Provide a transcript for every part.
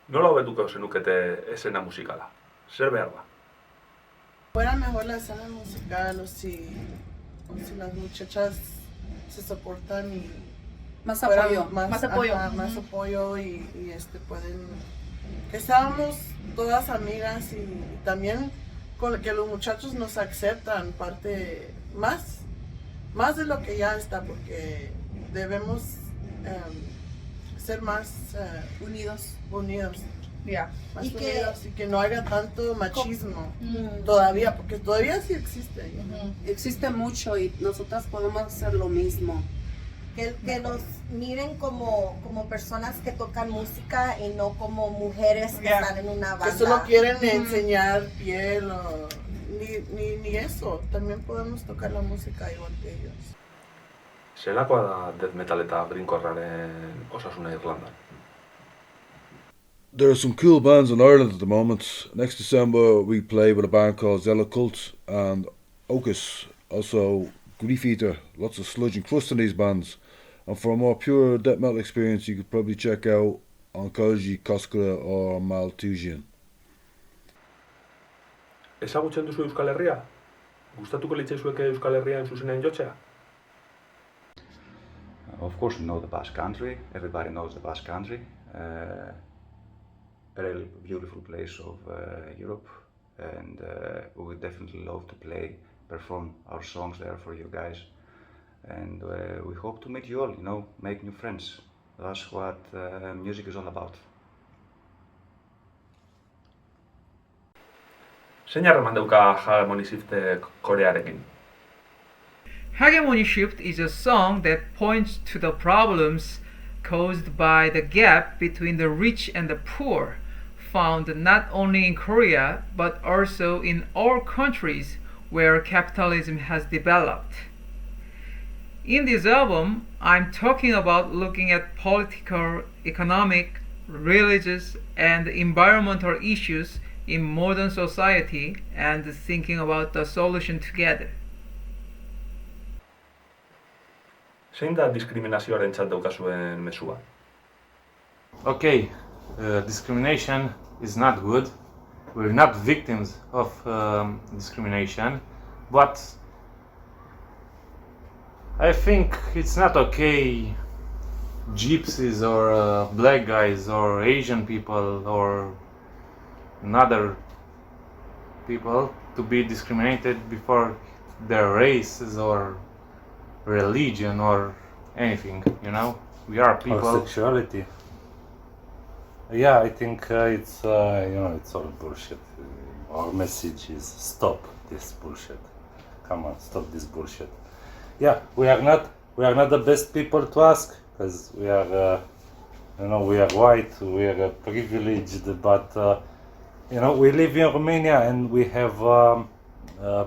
Nola hobetuko zenukete esena musikala? Zer behar da? Fuera mejor la escena musical o si las muchachas se soportan y Más apoyo. más apoyo. ajá, más apoyo y pueden que seamos todas amigas y también que los muchachos nos aceptan parte más de lo que ya está, porque debemos ser más Unidos. más Y unidos y que no haya tanto machismo todavía, porque todavía sí existe. Existe mucho y nosotras podemos hacer lo mismo. Que nos miren como personas que tocan música y no como mujeres que están en una banda. Que solo quieren enseñar piel o ni eso. También podemos tocar la música igual que ellos. Zelakoa da death metal eta grindcorraren osasuna Irlandan? There are some cool bands in Ireland at the moment. Next December we play with a band called Zella Cult and Ocus, also Grief Eater, lots of sludge and crust in these bands. And for a more pure death metal experience you could probably check out Oncology, Koskara or Malthusian. Ezagutzen duzu Euskal Herria? Gustatuko litzaizueke Euskal Herrian zuzenean jotzea? Of course we know the Basque Country, everybody knows the Basque Country. A really beautiful place of Europe, and we would definitely love to perform our songs there for you guys. And we hope to meet you all, make new friends. That's what music is all about. Zein harreman dauka Hegemony Shiftek Korearekin? Hegemony Shift is a song that points to the problems caused by the gap between the rich and the poor, found not only in Korea but also in all countries where capitalism has developed. In this album, I'm talking about looking at political, economic, religious, and environmental issues in modern society and thinking about the solution together. Zein da diskriminazioarentzat daukazuen mezua? Okay, discrimination is not good. We're not victims of discrimination, but I think it's not okay gypsies or black guys or Asian people or another people to be discriminated before their races or religion or anything, we are people. Or sexuality. Yeah, I think it's all bullshit. Our message is stop this bullshit. Come on, stop this bullshit. Yeah, we are not the best people to ask, because we are we are white, we are privileged, but we live in Romania and we have a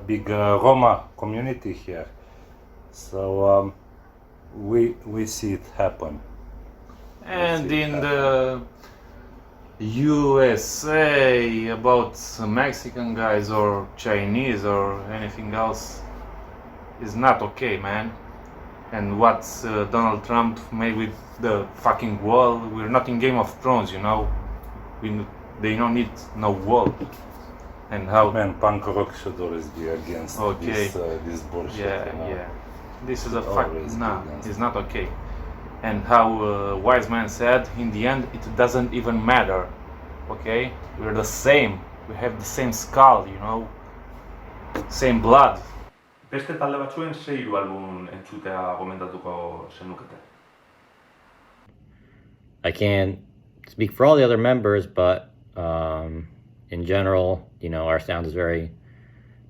big Roma community here. So we see it happen. And in the USA, about Mexican guys or Chinese or anything else is not okay, man. And what Donald Trump made with the fucking wall, we're not in Game of Thrones, they don't need no wall. And how... Man, punk rock should always be against this bullshit. Yeah. This is a fact. No, it's not okay. And how wise man said, in the end, it doesn't even matter. Okay, we're the same. We have the same skull, same blood. Beste talde batzuen ze hiru album entzutea gomendatuko zenukete? I can't speak for all the other members, but in general, our sound is very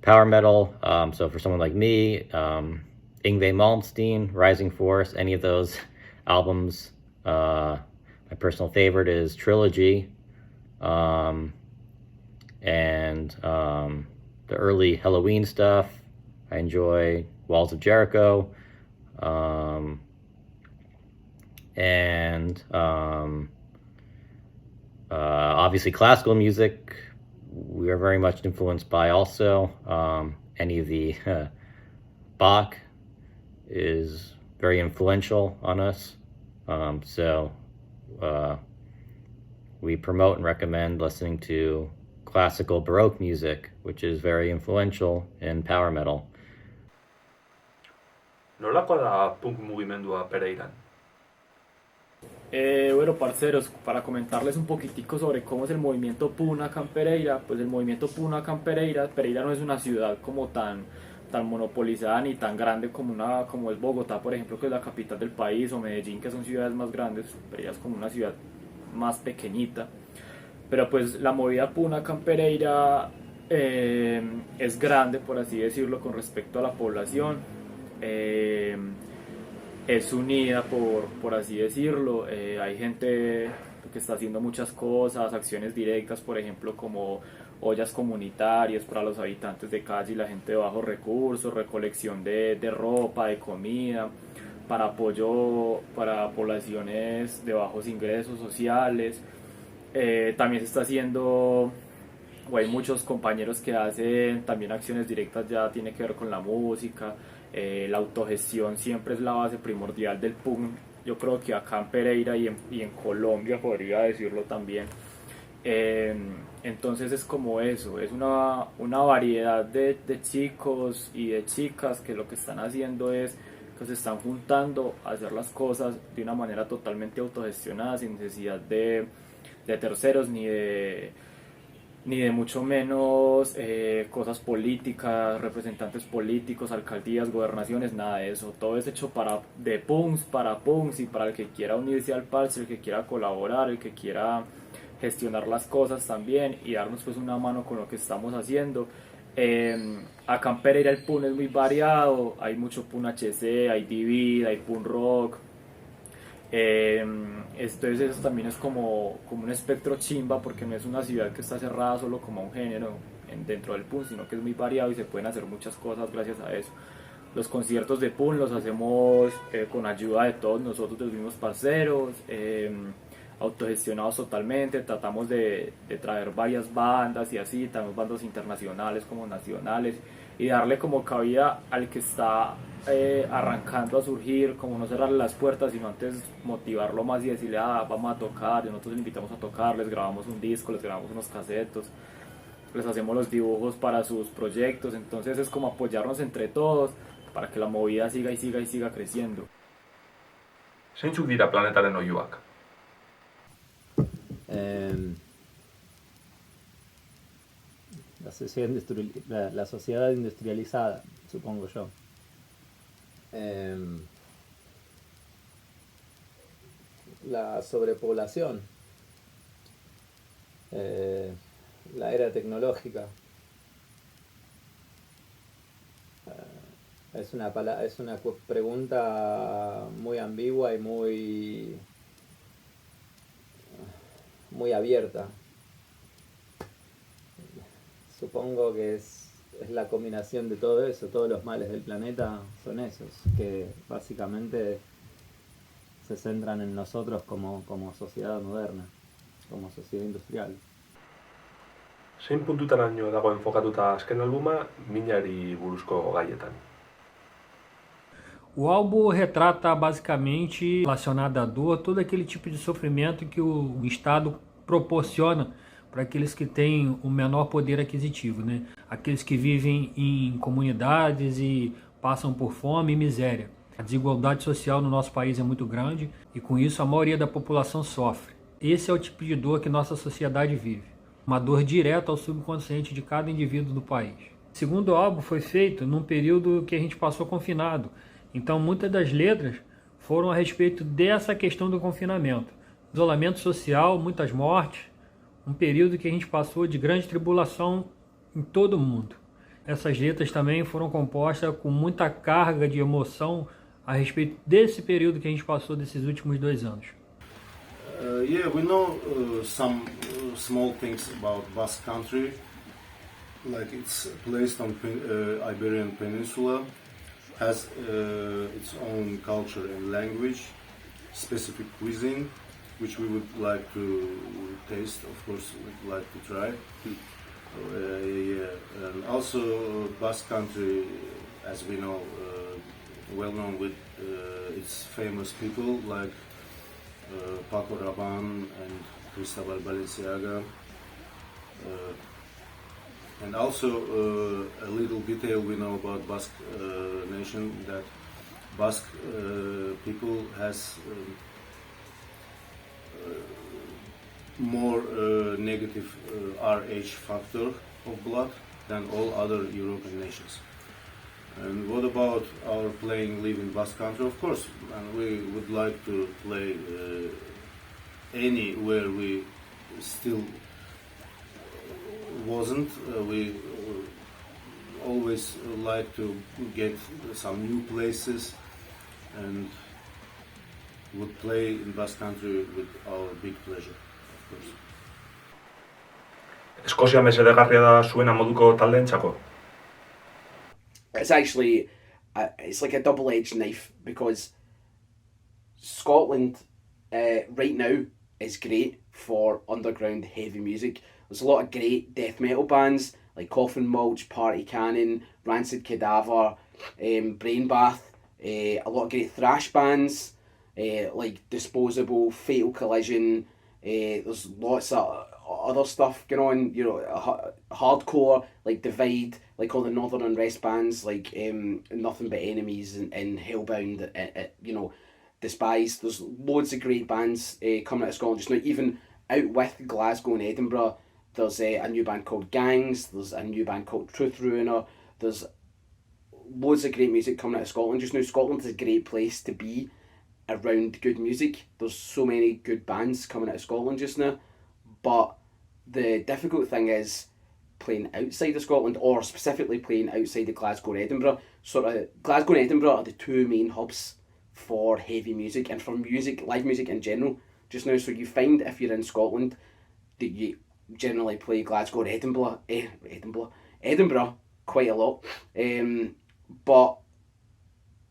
power metal. So for someone like me, Yngwie Malmsteen, Rising Force, any of those albums. My personal favorite is Trilogy, and the early Halloween stuff. I enjoy Walls of Jericho, and obviously classical music we are very much influenced by also. Any of the Bach is very influential on us. So we promote and recommend listening to classical Baroque music, which is very influential in power metal. Nolakoa da punk mugimendua Pereiran? Bueno, parceros, para comentarles un poquitico sobre cómo es el movimiento Punk acá en Pereira, pues el movimiento Punk acá en Pereira, Pereira no es una ciudad como tan monopolizada ni tan grande como es Bogotá, por ejemplo, que es la capital del país, o Medellín, que son ciudades más grandes. Pereira es como una ciudad más pequeñita, pero pues la movida Punk acá en Pereira es grande, por así decirlo, con respecto a la población. Es unida, por así decirlo. Hay gente que está haciendo muchas cosas, acciones directas, por ejemplo, como ollas comunitarias para los habitantes de calle y la gente de bajos recursos, recolección de ropa, de comida, para apoyo para poblaciones de bajos ingresos sociales. También se está haciendo, o hay muchos compañeros que hacen también acciones directas, ya tiene que ver con la música. La autogestión siempre es la base primordial del punk. Yo creo que acá en Pereira y en Colombia podría decirlo también. Entonces es como eso, es una variedad de chicos y de chicas que lo que están haciendo es que se están juntando a hacer las cosas de una manera totalmente autogestionada, sin necesidad de terceros ni de mucho menos cosas políticas, representantes políticos, alcaldías, gobernaciones, nada de eso. Todo es hecho de punks para punks y para el que quiera unirse al parche, el que quiera colaborar, el que quiera gestionar las cosas también y darnos pues una mano con lo que estamos haciendo. Acá en Pereira el punk es muy variado, hay mucho punk HC, hay divid, hay punk rock. Entonces eso también es como un espectro chimba, porque no es una ciudad que está cerrada solo como a un género dentro del punk, sino que es muy variado y se pueden hacer muchas cosas gracias a eso. Los conciertos de punk los hacemos con ayuda de todos nosotros, de los mismos parceros, autogestionados totalmente. Tratamos de traer varias bandas y así, tenemos bandas internacionales como nacionales, y darle como cabida al que está arrancando a surgir, como no cerrarle las puertas, sino antes motivarlo más y decirle, vamos a tocar. Y nosotros le invitamos a tocar, les grabamos un disco, les grabamos unos casetos, les hacemos los dibujos para sus proyectos. Entonces es como apoyarnos entre todos para que la movida siga y siga y siga creciendo. Zeintzuk dira planetaren oihuak? La sociedad industrializada, supongo yo. La sobrepoblación, la era tecnológica. Es una pregunta muy ambigua y muy abierta. Supongo que es la combinación de todo eso. Todos los males del planeta son esos, que básicamente se centran en nosotros como sociedad moderna, como sociedad industrial. Zein puntutaraino dago enfokatuta azken albuma minari buruzko gaietan? O álbum retrata basicamente, relacionado à dor, todo aquele tipo de sofrimento que o Estado proporciona para aqueles que têm o menor poder aquisitivo, né? Aqueles que vivem em comunidades e passam por fome e miséria. A desigualdade social no nosso país é muito grande e com isso a maioria da população sofre. Esse é o tipo de dor que nossa sociedade vive. Uma dor direta ao subconsciente de cada indivíduo do país. O segundo álbum foi feito num período que a gente passou confinado. Então muitas das letras foram a respeito dessa questão do confinamento. Isolamento social, muitas mortes, um período que a gente passou de grande tribulação em todo o mundo. Essas letras também foram compostas com muita carga de emoção a respeito desse período que a gente passou desses últimos 2 anos. Yeah, we know some small things about Basque Country, like it's placed on Iberian Peninsula, has its own culture and language, specific cuisine, which we would like to taste, of course, we'd like to try. Yeah. And also Basque Country, as we know, well known with its famous people like Paco Rabanne and Cristobal Balenciaga. And also a little detail we know about Basque nation, that Basque people has more negative Rh factor of blood than all other European nations. And what about our playing live in Basque country? Of course, and we would like to play anywhere we still wasn't. We always like to get some new places and would play in Basque country with our big pleasure, of course. Eskozia mesedegarria da zuena moduko taldeentzako? It's actually, it's like a double-edged knife, because Scotland right now is great for underground heavy music. There's a lot of great death metal bands like Coffin Mulch, Party Cannon, Rancid Cadaver, Brain Bath, a lot of great thrash bands like Disposable, Fatal Collision. There's lots of other stuff going on, you know, hardcore like Divide, like all the Northern Unrest bands like Nothing But Enemies and Hellbound, you know, Despise. There's loads of great bands coming out of Scotland just now. Even out with Glasgow and Edinburgh, there's a new band called Gangs, there's a new band called Truth Ruiner, there's loads of great music coming out of Scotland just now. Scotland is a great place to be around good music. There's so many good bands coming out of Scotland just now, but the difficult thing is playing outside of Scotland, or specifically playing outside of Glasgow and Edinburgh. Sort of Glasgow and Edinburgh are the two main hubs for heavy music and for music, live music in general just now. So you find if you're in Scotland that you generally play Glasgow or Edinburgh quite a lot, but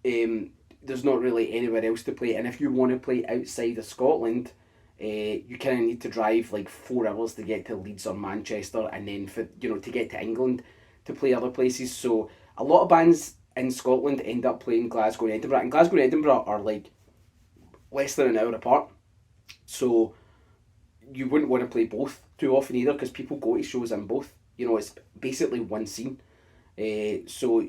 there's not really anywhere else to play. And if you want to play outside of Scotland, you kind of need to drive like 4 hours to get to Leeds or Manchester, and then for, you know, to get to England to play other places. So a lot of bands in Scotland end up playing Glasgow and Edinburgh, and Glasgow and Edinburgh are like less than an hour apart, so you wouldn't want to play both too often either, because people go to shows in both. You know, it's basically one scene. So,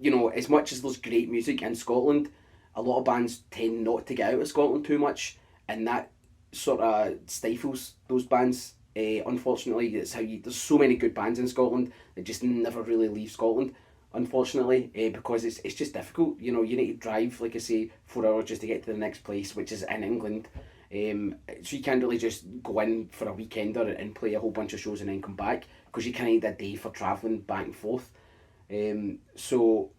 you know, as much as there's great music in Scotland, a lot of bands tend not to get out of Scotland too much, and that sort of stifles those bands. Unfortunately, it's how there's so many good bands in Scotland that just never really leave Scotland, unfortunately, because it's just difficult. You know, you need to drive, like I say, 4 hours just to get to the next place, which is in England. So you can't really just go in for a weekender and play a whole bunch of shows and then come back, because you kind of need a day for travelling back and forth. So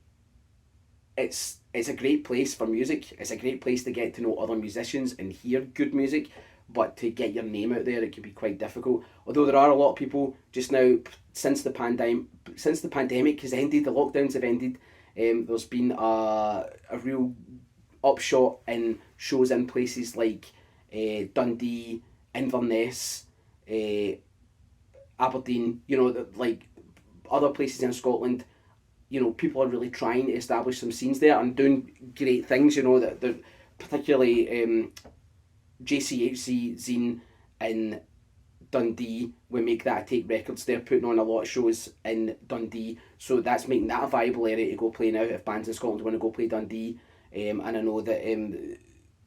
it's a great place for music. It's a great place to get to know other musicians and hear good music, but to get your name out there, it can be quite difficult. Although there are a lot of people just now, since the pandemic has ended, the lockdowns have ended, there's been a real upshot in shows in places like Dundee, Inverness, Aberdeen, you know, like other places in Scotland. You know, people are really trying to establish some scenes there and doing great things. You know, that they're particularly JCHC Zine in Dundee, we make that Take Records. They're putting on a lot of shows in Dundee, so that's making that a viable area to go play now if bands in Scotland want to go play Dundee. And I know that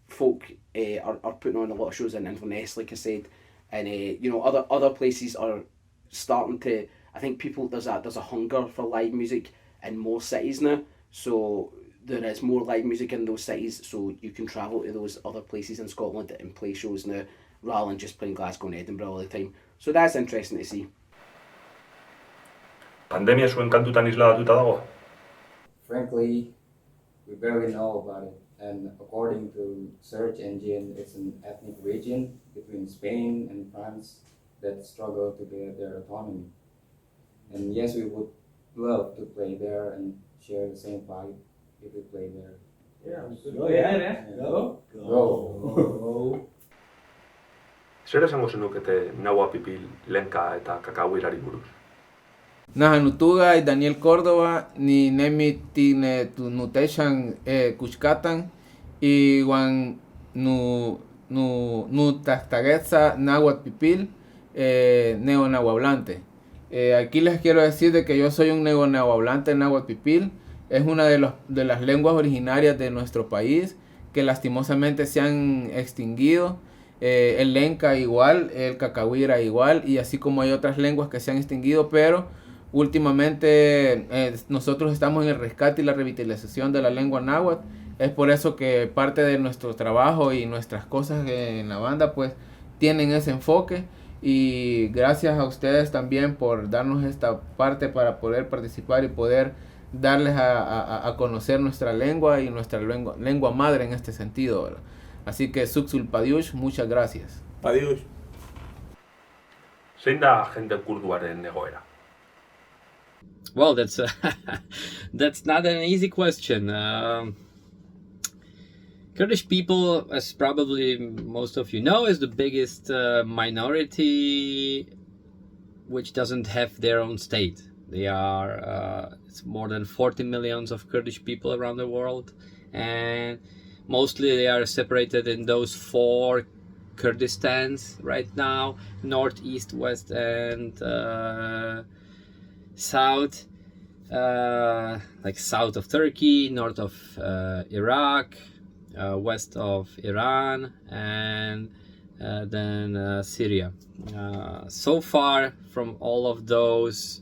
folk are putting on a lot of shows in Inverness, like I said, and you know, other places are starting to. I think there's a hunger for live music in more cities now, so there is more live music in those cities, so you can travel to those other places in Scotland and play shows now, rather than just playing Glasgow and Edinburgh all the time. So that's interesting to see. Pandemia zuen kantutan isladatuta dago? Frankly, we barely know about it, and according to search engine, it's an ethnic region between Spain and France that struggle to get their autonomy. And yes, we would love to play there and share the same vibe if we play there. Go. Zer esango zenukete Nahua Pipil, Lenka eta Kakauirari buruz? Nahanutuga y Daniel Córdoba ni nemi tine tu nuteshan kuskatan y wan nu nu tastagetza náhuatl pipil neo nahuablante. Aquí les quiero decir de que yo soy un neo nahuablante náhuatl pipil. Es una de las lenguas originarias de nuestro país que lastimosamente se han extinguido. El lenca igual, el cacahuira igual, y así como hay otras lenguas que se han extinguido, pero últimamente nosotros estamos en el rescate y la revitalización de la lengua náhuatl. Es por eso que parte de nuestro trabajo y nuestras cosas en la banda pues tienen ese enfoque, y gracias a ustedes también por darnos esta parte para poder participar y poder darles a conocer nuestra lengua y nuestra lengua madre en este sentido, ¿verdad? Así que Suksul Padiush, muchas gracias. Padiush. Zein da jende kurduaren egoera? Well, that's not an easy question. Kurdish people, as probably most of you know, is the biggest minority which doesn't have their own state. They are, it's more than 40 millions of Kurdish people around the world, and mostly they are separated in those 4 Kurdistans right now: north, east, west, and south. Like south of Turkey, north of Iraq, west of Iran, and then Syria. So far from all of those,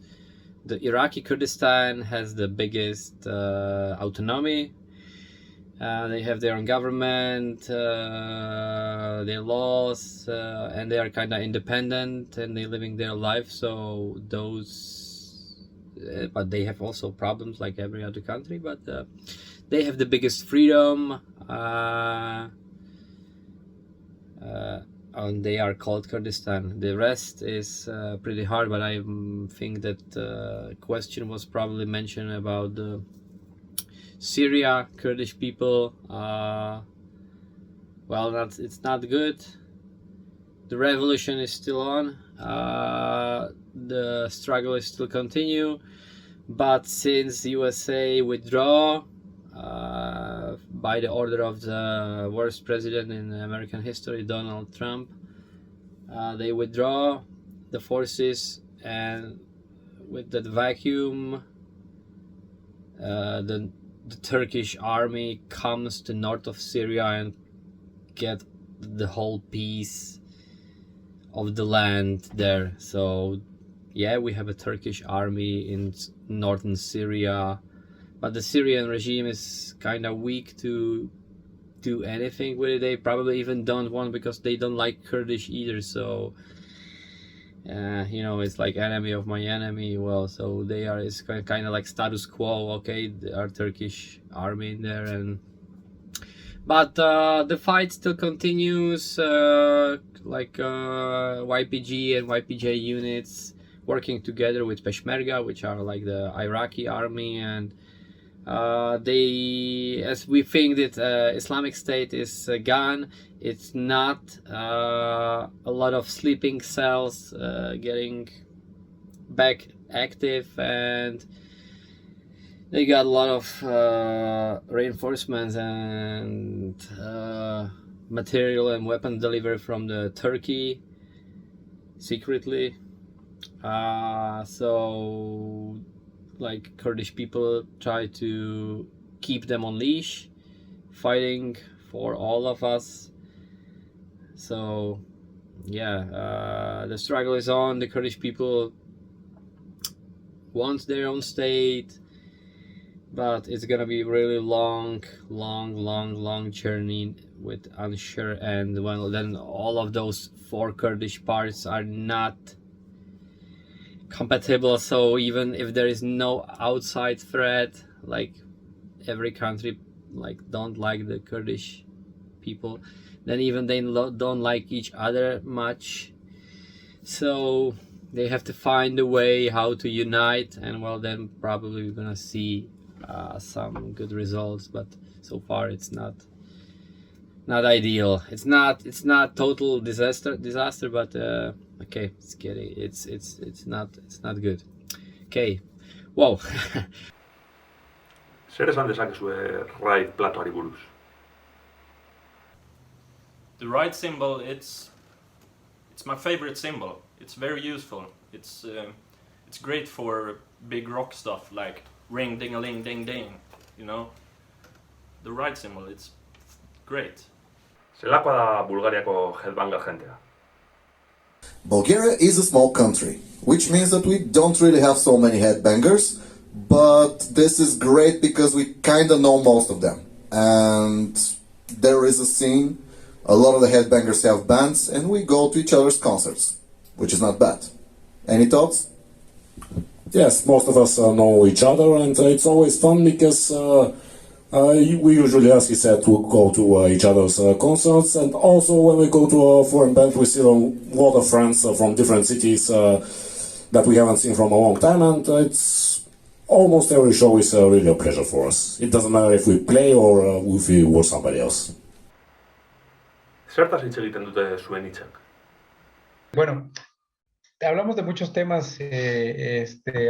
the Iraqi Kurdistan has the biggest autonomy. They have their own government, their laws, and they are kind of independent and they're living their life. So those, but they have also problems like every other country. But they have the biggest freedom, and they are called Kurdistan. The rest is pretty hard. But I think that question was probably mentioned about the Syria Kurdish people. Well, it's not good. The revolution is still on. The struggle is still continue. But since USA withdraw by the order of the worst president in American history, Donald Trump, they withdraw the forces, and with that vacuum, the Turkish army comes to north of Syria and get the whole piece of the land there. So yeah, we have a Turkish army in northern Syria, but the Syrian regime is kind of weak to do anything with it. They probably even don't want, because they don't like Kurdish either. So you know, it's like enemy of my enemy. Well, so they are, it's kind of like status quo. Okay, there are Turkish army in there, and but the fight still continues. Like YPG and YPJ units working together with Peshmerga, which are like the Iraqi army, and they, as we think that Islamic State is gone, it's not. A lot of sleeping cells getting back active, and they got a lot of reinforcements and material and weapon delivery from the Turkey secretly. So like Kurdish people try to keep them on leash, fighting for all of us. So yeah, the struggle is on. The Kurdish people want their own state, but it's gonna be really long journey with unsure end. Well, then all of those 4 Kurdish parts are not compatible. So even if there is no outside threat, like every country like don't like the Kurdish people, then even they don't like each other much. So they have to find a way how to unite, and well, then probably we're gonna see some good results. But so far it's not ideal. It's not total disaster, but okay, it's not good. Okay, wow. Zer esan dezakezue Raid Platoari buruz? the right cymbal, it's my favorite cymbal. It's very useful. It's great for big rock stuff like ring ding a ling ding ding, you know. The right cymbal, it's great. Zelakoa da Bulgariako headbanger jentea? Bulgaria is a small country, which means that we don't really have so many headbangers, but this is great because we kinda know most of them. And there is a scene, a lot of the headbangers have bands, and we go to each other's concerts, which is not bad. Any thoughts? Yes, most of us know each other, and it's always fun because we usually, as he said, to go to each other's concerts, and also when we go to a foreign band, we see a lot of friends from different cities that we haven't seen from a long time, and it's almost every show is really a pleasure for us. It doesn't matter if we play or if we were somebody else. Zertaz hitz egiten dute zuen hitzak? Bueno, hablamos de muchos temas,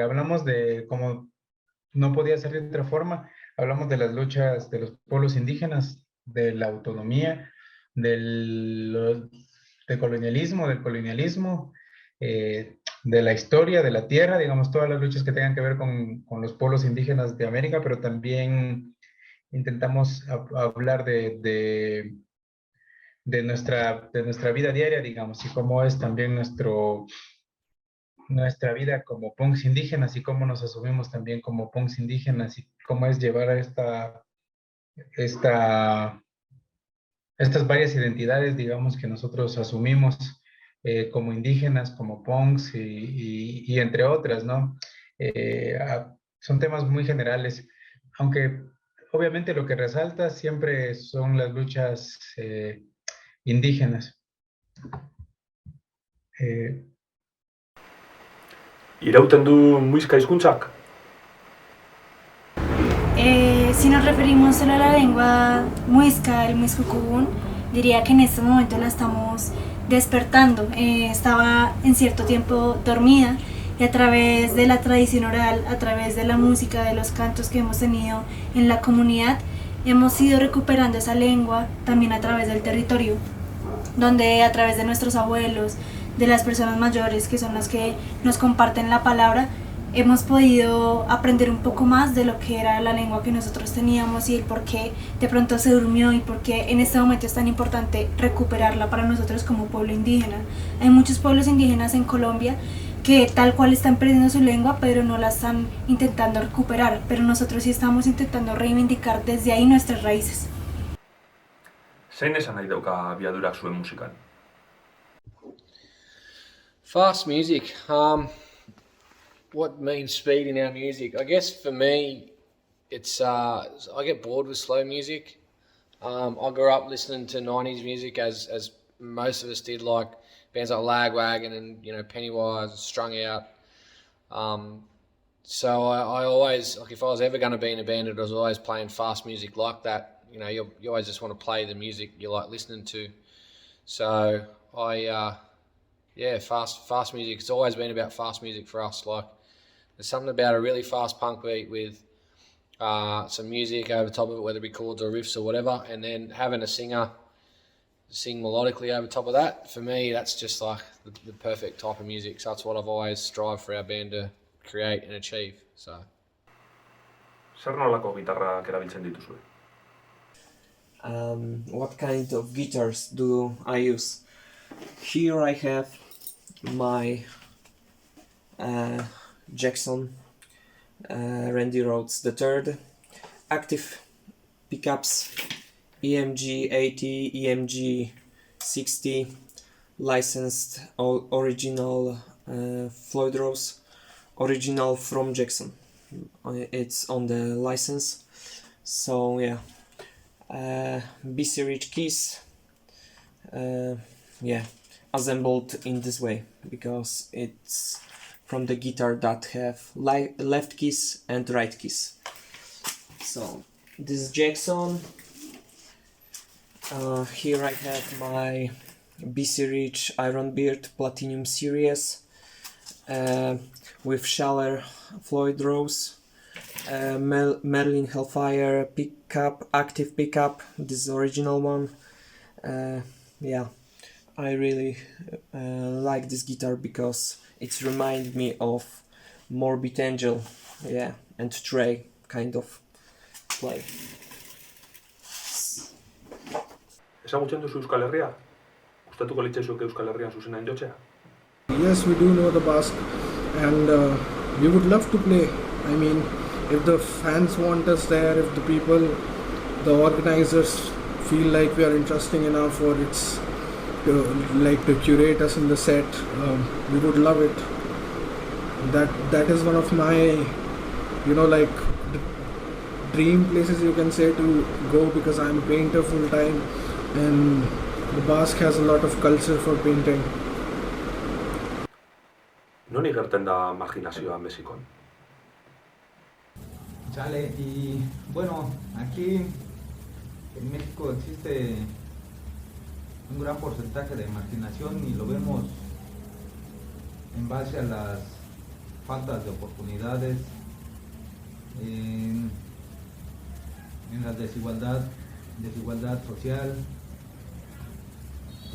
hablamos de, como no podía ser de otra forma, hablamos de las luchas de los pueblos indígenas, de la autonomía, del colonialismo, de la historia, de la tierra, digamos, todas las luchas que tengan que ver con los pueblos indígenas de América, pero también intentamos hablar de nuestra vida diaria, digamos, y cómo es también nuestra vida como punks indígenas y cómo nos asumimos también como punks indígenas y cómo es llevar a estas varias identidades, digamos, que nosotros asumimos como indígenas, como punks y entre otras, ¿no? Son temas muy generales, aunque obviamente lo que resalta siempre son las luchas indígenas. Irauten du muizka hizkuntzak? Si nos referimos solo a la lengua muisca, el muiscucún, diría que en este momento la estamos despertando. Estaba en cierto tiempo dormida y a través de la tradición oral, a través de la música, de los cantos que hemos tenido en la comunidad, hemos ido recuperando esa lengua también a través del territorio, donde a través de nuestros abuelos, de las personas mayores que son las que nos comparten la palabra, hemos podido aprender un poco más de lo que era la lengua que nosotros teníamos y el por qué de pronto se durmió y por qué en este momento es tan importante recuperarla para nosotros como pueblo indígena. Hay muchos pueblos indígenas en Colombia que tal cual están perdiendo su lengua, pero no la están intentando recuperar, pero nosotros sí estamos intentando reivindicar desde ahí nuestras raíces. Zein esan nahi dauka abiadurak zuen musikan? Fast music. What means speed in our music? I guess for me, it's I get bored with slow music. I grew up listening to 90s music as most of us did, like bands like Lagwagon and Pennywise, Strung Out. So I always, like, if I was ever going to be in a band, it was always playing fast music like that. You always just want to play the music you like listening to. So fast music. It's always been about fast music for us. Like, there's something about a really fast punk beat with some music over top of it, whether it be chords or riffs or whatever, and then having a singer sing melodically over top of that. For me, that's just like the perfect type of music. So that's what I've always strived for our band to create and achieve. So. Zer nolako gitarrak erabiltzen dituzue? What kind of guitars do I use? Here I have my Jackson Randy Rhoads III active pickups, EMG 80, EMG 60, licensed original Floyd Rose, original from Jackson. It's on the license. So yeah, BC Rich keys, assembled in this way because it's from the guitar that have left keys and right keys. So this is Jackson. Here I have my BC Rich Ironbeard Platinum Series with Schaller Floyd Rose, Merlin Hellfire pickup, active pickup, this is the original one, Yeah, I really like this guitar because it reminds me of Morbid Angel, yeah, and Trey kind of play. Ezagutzen duzu Euskal Herria? Gustatuko litzaizuke Euskal Herrian zuzenean jotzea? Yes, we do know the Basque, and we would love to play. I mean, if the fans want us there, if the people, the organizers feel like we are interesting enough, or it's to curate us in the set, we would love it. That is one of my, dream places, you can say, to go, because I'm a painter full time, and the Basque has a lot of culture for painting. Non igerten da marginazioa Mexikon? Chale, y bueno, aquí en México existe un gran porcentaje de marginación y lo vemos en base a las faltas de oportunidades, en la desigualdad social,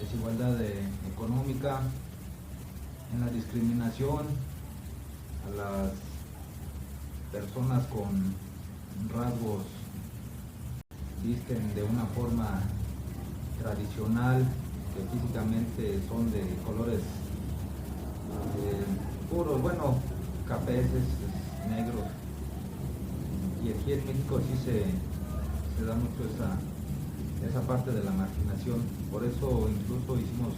desigualdad económica, en la discriminación a las personas con rasgos visten de una forma tradicional, que físicamente son de colores puros, bueno, cafeses, negros. Y aquí en México sí se da mucho esa parte de la marginación. Por eso incluso hicimos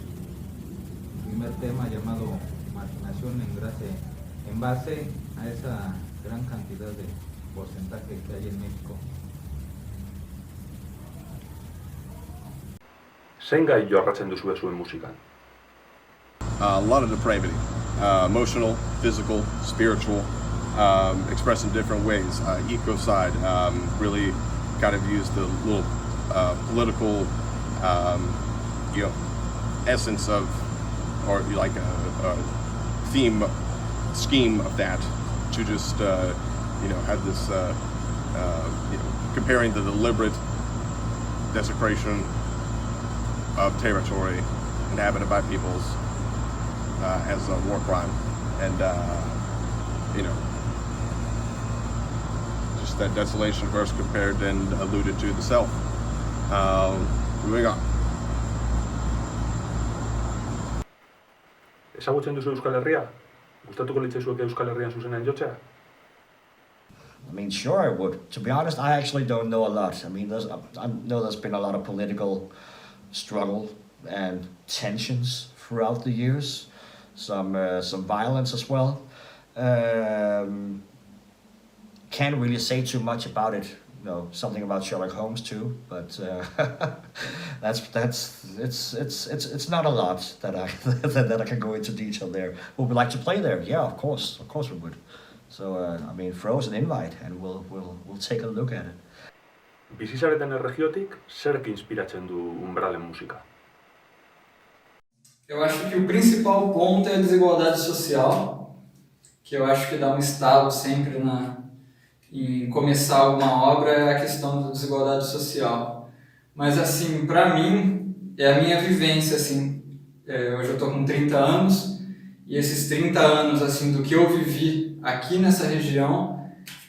un primer tema llamado Marginación en base a esa gran cantidad de porcentaje que hay en México. Zein gai jorratzen duzue zuen musikan? A lot of depravity, emotional, physical, spiritual, expressed in different ways. Ecocide, really kind of used the little political, essence of, or like a theme, scheme of that, to just, have this, comparing the deliberate desecration of territory inhabited by peoples as a war crime, and just that desolation verse compared and alluded to the self. Moving on. Ezagutzen duzu Euskal Herria? Gustatuko litzaizuke Euskal Herrian zuzenean jotzea? I mean, sure I would. To be honest, I actually don't know a lot. I mean, I know there's been a lot of political struggle and tensions throughout the years. Some violence as well. Can't really say too much about it. Something about Sherlock Holmes too, but it's not a lot that I can go into detail there. Would we like to play there? Yeah, of course we would. So throw us an invite and we'll take a look at it. Bizi zareten erregiotik, zerk inspiratzen du umbralen musika? Eu acho que o principal ponto é a desigualdade social, que eu acho que dá um estalo sempre em começar alguma obra, é a questão da desigualdade social. Mas assim, para mim, é a minha vivência, assim, hoje eu tô com 30 anos, e esses 30 anos, assim, do que eu vivi aqui nessa região,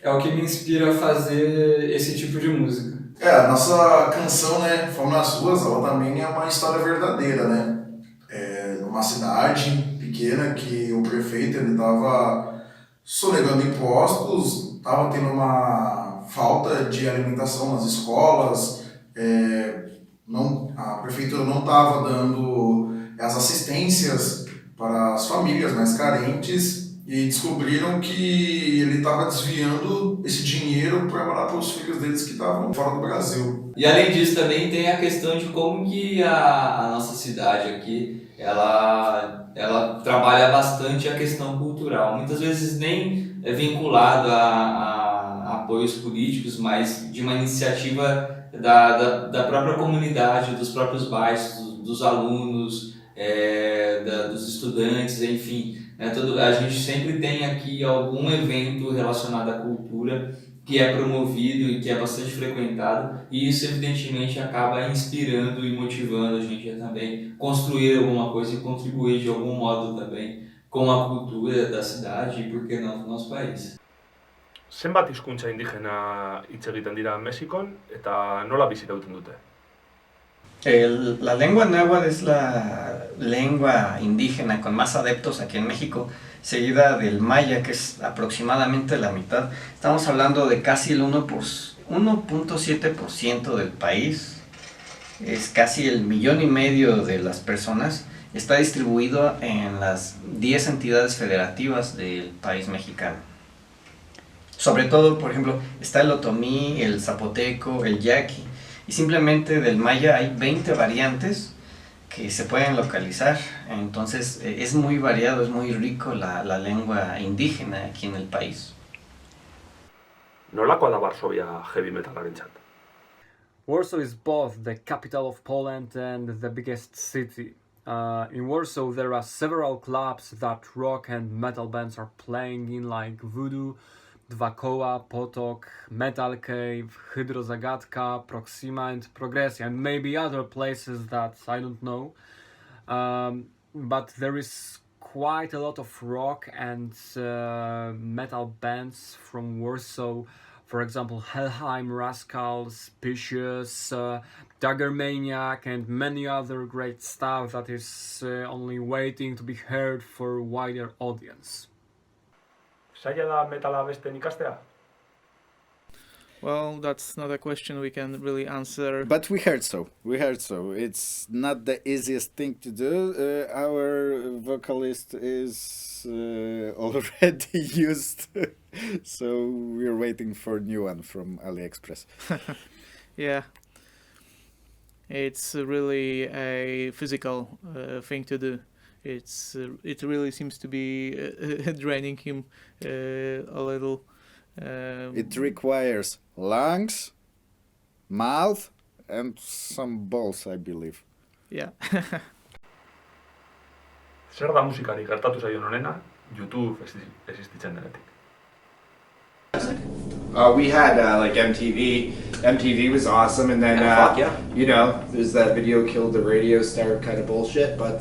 é o que me inspira a fazer esse tipo de música. A nossa canção, né, Fome nas Ruas, ela também é uma história verdadeira, né? Numa cidade pequena que o prefeito ele estava sonegando impostos, estava tendo uma falta de alimentação nas escolas, a prefeitura não estava dando as assistências para as famílias mais carentes e descobriram que ele estava desviando esse dinheiro para mandar para os filhos deles que estavam fora do Brasil. E além disso também tem a questão de como que a nossa cidade aqui ela trabalha bastante a questão cultural, muitas vezes nem é vinculado a apoios políticos, mas de uma iniciativa da própria comunidade, dos próprios bairros, dos alunos, dos estudantes, enfim. A gente sempre tem aqui algum evento relacionado à cultura que é promovido e que é bastante frequentado, e isso evidentemente acaba inspirando e motivando a gente a também construir alguma coisa e contribuir de algum modo também com a cultura da cidade e, por que não, do nosso país. Zenbat hizkuntza indigena hitz egiten dira Mexikon eta nola bizi irauten dute? La lengua náhuatl es la lengua indígena con más adeptos aquí en México, seguida del maya, que es aproximadamente la mitad. Estamos hablando de casi el 1.7% del país, es casi el 1,5 millones de las personas. Está distribuido en las 10 entidades federativas del país mexicano. Sobre todo, por ejemplo, está el otomí, el zapoteco, el yaqui. Y simplemente del maya hay 20 variantes que se pueden localizar. Entonces es muy variado, es muy rico la lengua indígena aquí en el país. Nolakoa da Varsovia heavy metalarentzat? Warsaw is both the capital of Poland and the biggest city. In Warsaw there are several clubs that rock and metal bands are playing in, like Voodoo, Dwa Koła, Potok, Metal Cave, Hydrozagadka, Proxima and Progressia, and maybe other places that I don't know. But there is quite a lot of rock and metal bands from Warsaw. For example, Helheim, Rascals, Picious, Dagger Maniac, and many other great stuff that is only waiting to be heard for a wider audience. Zaila da metala besten ikastea? Well, that's not a question we can really answer. But we heard so. It's not the easiest thing to do. Our vocalist is already used, so we're waiting for a new one from AliExpress. Yeah. It's really a physical thing to do. It really seems to be draining him a little. It requires lungs, mouth, and some balls, I believe. Yeah. Zer da musikari gertatu zaion honena, YouTube existitzen denetik? We had like MTV. MTV was awesome, and then you know, there's that video killed the radio star kind of bullshit. But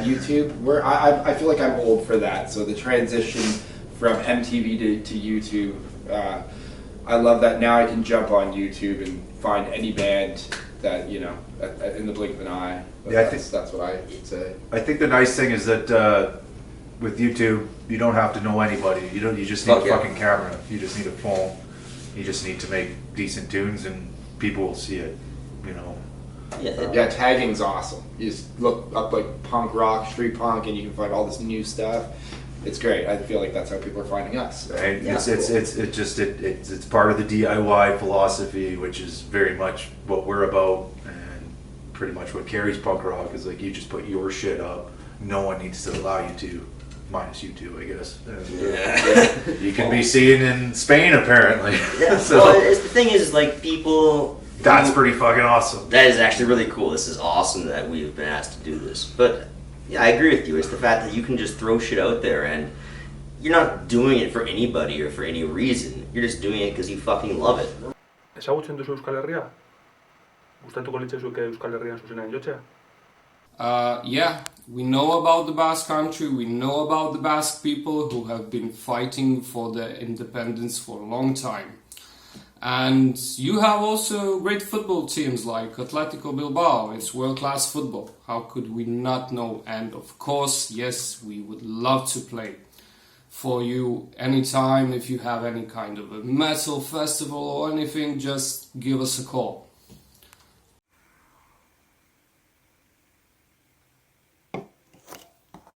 YouTube, I feel like I'm old for that. So the transition from MTV to YouTube, I love that. Now I can jump on YouTube and find any band that, you know, in the blink of an eye. Yeah, that's what I would say. I think the nice thing is that with YouTube, you don't have to know anybody. You just need a fucking camera. You just need a phone. You just need to make decent tunes, and people will see it. You know. Yeah, tagging's awesome. You just look up like punk rock, street punk, and you can find all this new stuff. It's great. I feel like that's how people are finding us. Right? Yeah, it's part of the DIY philosophy, which is very much what we're about, and pretty much what carries punk rock is like you just put your shit up. No one needs to allow you to. Minus you two, I guess. You can be seen in Spain, apparently. Yeah. So, well, the thing is, like, people... That's pretty fucking awesome. That is actually really cool. This is awesome that we've been asked to do this. But, yeah, I agree with you. It's the fact that you can just throw shit out there, and you're not doing it for anybody or for any reason. You're just doing it because you fucking love it. Ezagutzen duzu Euskal Herria? Gustatuko litzaizuke Euskal Herrian zuzenean jotzea? Yeah, we know about the Basque country, we know about the Basque people who have been fighting for their independence for a long time. And you have also great football teams like Atletico Bilbao. It's world-class football. How could we not know? And of course, yes, we would love to play for you anytime. If you have any kind of a metal festival or anything, just give us a call.